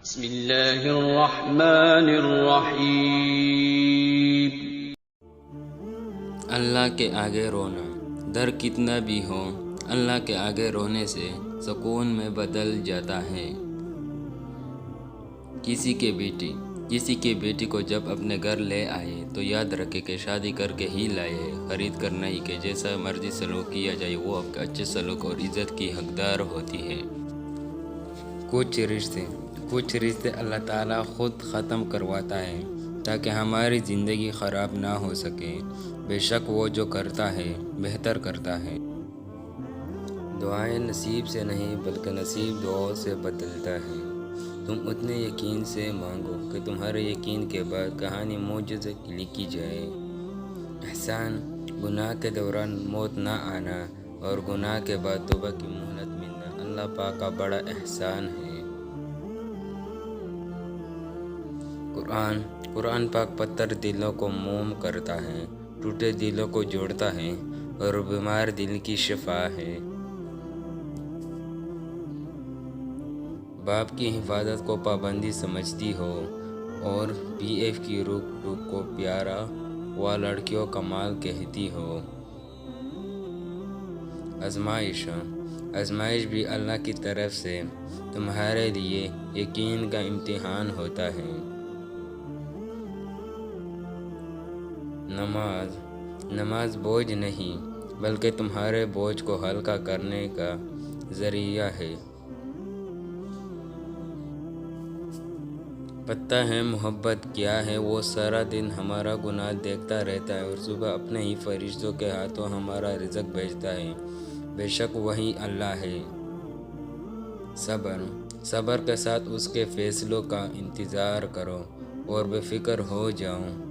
بسم اللہ الرحمن الرحیم۔ اللہ کے آگے رونا، در کتنا بھی ہو اللہ کے آگے رونے سے سکون میں بدل جاتا ہے۔ کسی کے بیٹی کو جب اپنے گھر لے آئے تو یاد رکھے کہ شادی کر کے ہی لائے ہے، خرید کر نہیں کہ جیسا مرضی سلوک کیا جائے وہ اچھے سلوک اور عزت کی حقدار ہوتی ہے۔ کچھ رشتے اللہ تعالیٰ خود ختم کرواتا ہے تاکہ ہماری زندگی خراب نہ ہو سکے۔ بے شک وہ جو کرتا ہے بہتر کرتا ہے۔ دعائیں نصیب سے نہیں بلکہ نصیب دعاؤں سے بدلتا ہے۔ تم اتنے یقین سے مانگو کہ تمہارے یقین کے بعد کہانی معجزے کی لکھی جائے۔ احسان، گناہ کے دوران موت نہ آنا اور گناہ کے بعد توبہ کی مہلت ملنا اللہ پاک کا بڑا احسان ہے۔ قرآن پاک پتھر دلوں کو موم کرتا ہے، ٹوٹے دلوں کو جوڑتا ہے اور بیمار دل کی شفا ہے۔ باپ کی حفاظت کو پابندی سمجھتی ہو اور پی ایف کی روک ٹوک کو پیارا و لڑکیوں کا مال کہتی ہو۔ آزمائش بھی اللہ کی طرف سے تمہارے لیے یقین کا امتحان ہوتا ہے۔ نماز بوجھ نہیں بلکہ تمہارے بوجھ کو ہلکا کرنے کا ذریعہ ہے۔ پتہ ہے محبت کیا ہے؟ وہ سارا دن ہمارا گناہ دیکھتا رہتا ہے اور صبح اپنے ہی فرشتوں کے ہاتھوں ہمارا رزق بھیجتا ہے۔ بے شک وہی اللہ ہے۔ صبر کے ساتھ اس کے فیصلوں کا انتظار کرو اور بے فکر ہو جاؤ۔